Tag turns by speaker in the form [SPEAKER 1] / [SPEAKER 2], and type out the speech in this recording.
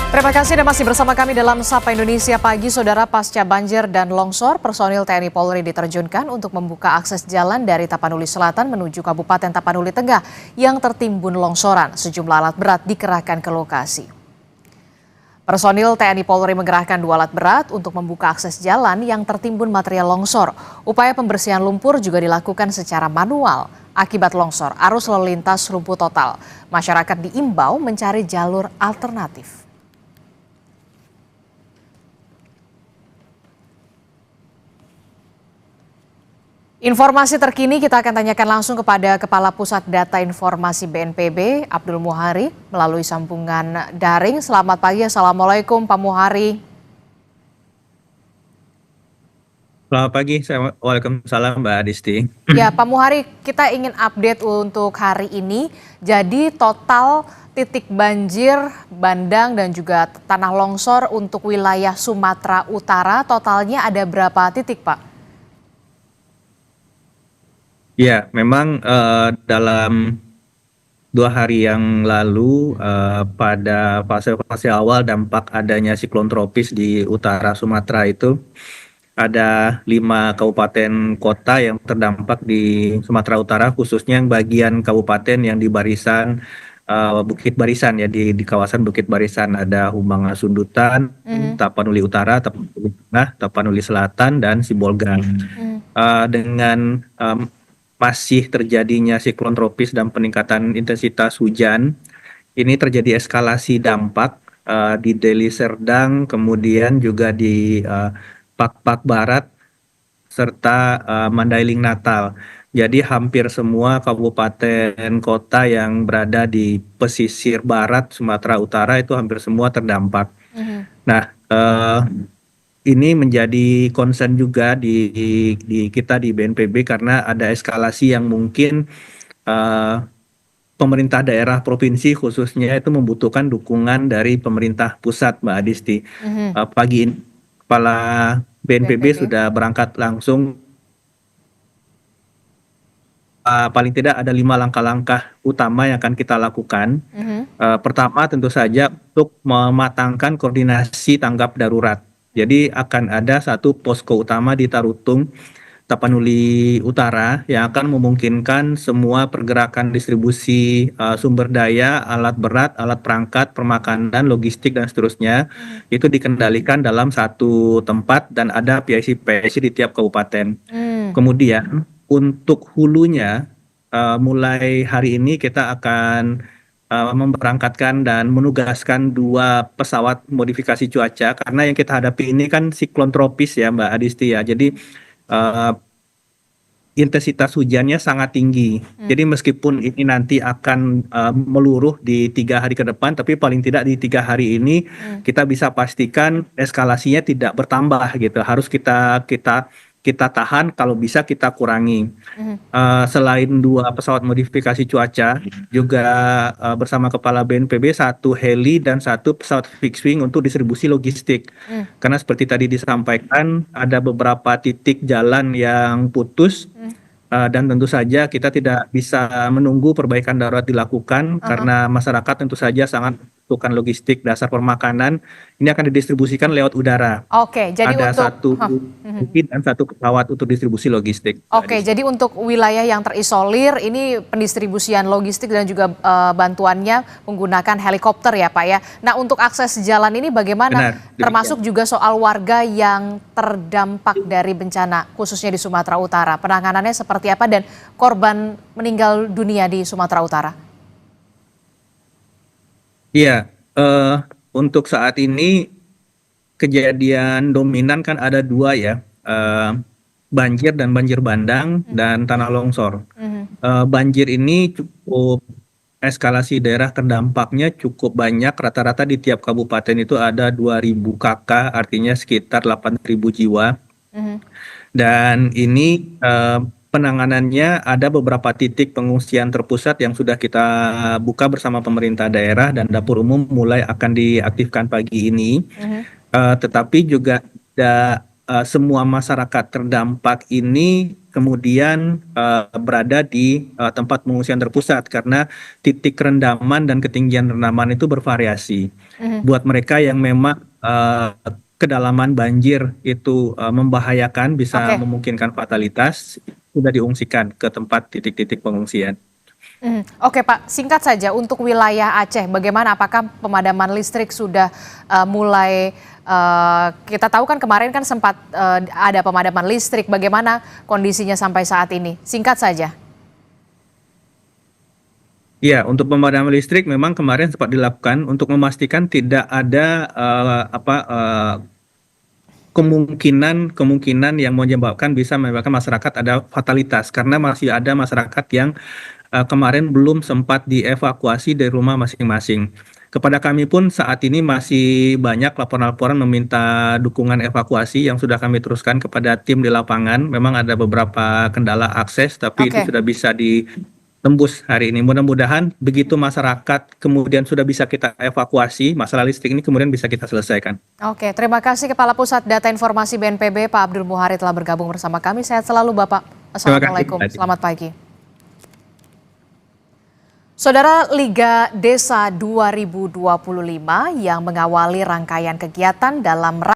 [SPEAKER 1] Terima kasih Anda masih bersama kami dalam Sapa Indonesia Pagi. Saudara, pasca banjir dan longsor, personil TNI Polri diterjunkan untuk membuka akses jalan dari Tapanuli Selatan menuju Kabupaten Tapanuli Tengah yang tertimbun longsoran. Sejumlah alat berat dikerahkan ke lokasi. Personil TNI Polri mengerahkan 2 alat berat untuk membuka akses jalan yang tertimbun material longsor. Upaya pembersihan lumpur juga dilakukan secara manual. Akibat longsor, arus lalu lintas lumpuh total. Masyarakat diimbau mencari jalur alternatif. Informasi terkini kita akan tanyakan langsung kepada Kepala Pusat Data Informasi BNPB, Abdul Muhari, melalui sambungan daring. Selamat pagi, Assalamualaikum Pak Muhari.
[SPEAKER 2] Selamat pagi, waalaikumsalam Mbak Adisti.
[SPEAKER 1] Ya Pak Muhari, kita ingin update untuk hari ini. Jadi total titik banjir, bandang dan juga tanah longsor untuk wilayah Sumatera Utara totalnya ada berapa titik Pak?
[SPEAKER 2] Ya, memang dalam 2 hari yang lalu pada fase-fase awal dampak adanya siklon tropis di utara Sumatera itu ada 5 kabupaten kota yang terdampak di Sumatera Utara, khususnya yang bagian kabupaten yang di barisan Bukit Barisan ya, di kawasan Bukit Barisan ada Humbanga Sundutan, Tapanuli Utara, Tapanuli Tengah, Tapanuli Selatan dan Sibolga. Dengan masih terjadinya siklon tropis dan peningkatan intensitas hujan, ini terjadi eskalasi dampak di Deli Serdang, kemudian juga di Pak Barat, serta Mandailing Natal. Jadi hampir semua kabupaten kota yang berada di pesisir barat Sumatera Utara itu hampir semua terdampak. Nah, ini menjadi concern juga di kita di BNPB karena ada eskalasi yang mungkin pemerintah daerah provinsi khususnya itu membutuhkan dukungan dari pemerintah pusat, Mbak Adisti. Pagi ini Kepala BNPB sudah berangkat langsung. Paling tidak ada 5 langkah-langkah utama yang akan kita lakukan. Pertama tentu saja untuk mematangkan koordinasi tanggap darurat. Jadi akan ada 1 posko utama di Tarutung, Tapanuli Utara yang akan memungkinkan semua pergerakan distribusi sumber daya, alat berat, alat perangkat, permakanan, logistik dan seterusnya itu dikendalikan dalam 1 tempat dan ada PIC di tiap kabupaten. Kemudian untuk hulunya mulai hari ini kita akan memberangkatkan dan menugaskan 2 pesawat modifikasi cuaca karena yang kita hadapi ini kan siklon tropis ya Mbak Adisti ya. Jadi intensitas hujannya sangat tinggi. Jadi meskipun ini nanti akan meluruh di 3 hari ke depan, tapi paling tidak di 3 hari ini kita bisa pastikan eskalasinya tidak bertambah gitu. Harus kita tahan, kalau bisa kita kurangi. Selain 2 pesawat modifikasi cuaca, juga bersama Kepala BNPB 1 heli dan 1 pesawat fixed wing untuk distribusi logistik. Karena seperti tadi disampaikan ada beberapa titik jalan yang putus dan tentu saja kita tidak bisa menunggu perbaikan darurat dilakukan karena masyarakat tentu saja sangat membutuhkan logistik dasar permakanan. Ini akan didistribusikan lewat udara.
[SPEAKER 1] Oke, jadi
[SPEAKER 2] ada
[SPEAKER 1] untuk
[SPEAKER 2] 1 mungkin dan 1 pesawat untuk distribusi logistik.
[SPEAKER 1] Oke, jadi untuk wilayah yang terisolir ini pendistribusian logistik dan juga bantuannya menggunakan helikopter ya Pak ya. Nah untuk akses jalan ini bagaimana?
[SPEAKER 2] Benar,
[SPEAKER 1] Termasuk juga soal warga yang terdampak dari bencana khususnya di Sumatera Utara. Penanganannya seperti apa dan korban meninggal dunia di Sumatera Utara?
[SPEAKER 2] Iya, untuk saat ini kejadian dominan kan ada 2 ya, banjir dan banjir bandang dan tanah longsor. Banjir ini cukup eskalasi daerah terdampaknya cukup banyak, rata-rata di tiap kabupaten itu ada 2.000 KK, artinya sekitar 8.000 jiwa. Dan ini penanganannya ada beberapa titik pengungsian terpusat yang sudah kita buka bersama pemerintah daerah dan dapur umum mulai akan diaktifkan pagi ini. Tetapi juga ada semua masyarakat terdampak ini kemudian berada di tempat pengungsian terpusat karena titik rendaman dan ketinggian rendaman itu bervariasi. Buat mereka yang memang kedalaman banjir itu membahayakan, bisa
[SPEAKER 1] Oke.
[SPEAKER 2] memungkinkan fatalitas, sudah diungsikan ke tempat titik-titik pengungsian.
[SPEAKER 1] Oke Pak, singkat saja untuk wilayah Aceh, bagaimana? Apakah pemadaman listrik sudah mulai, kita tahu kan kemarin kan sempat ada pemadaman listrik, bagaimana kondisinya sampai saat ini? Singkat saja.
[SPEAKER 2] Ya, untuk pemadaman listrik memang kemarin sempat dilakukan untuk memastikan tidak ada kemungkinan yang menyebabkan bisa menyebabkan masyarakat ada fatalitas, karena masih ada masyarakat yang kemarin belum sempat dievakuasi dari rumah masing-masing. Kepada kami pun saat ini masih banyak laporan-laporan meminta dukungan evakuasi yang sudah kami teruskan kepada tim di lapangan. Memang ada beberapa kendala akses, tapi itu
[SPEAKER 1] Oke.
[SPEAKER 2] sudah bisa ditembus hari ini. Mudah-mudahan begitu masyarakat kemudian sudah bisa kita evakuasi, masalah listrik ini kemudian bisa kita selesaikan.
[SPEAKER 1] Oke, terima kasih Kepala Pusat Data Informasi BNPB Pak Abdul Muhari telah bergabung bersama kami. Sehat selalu Bapak.
[SPEAKER 2] Terima kasih.
[SPEAKER 1] Assalamualaikum, selamat pagi. Saudara, Liga Desa 2025 yang mengawali rangkaian kegiatan dalam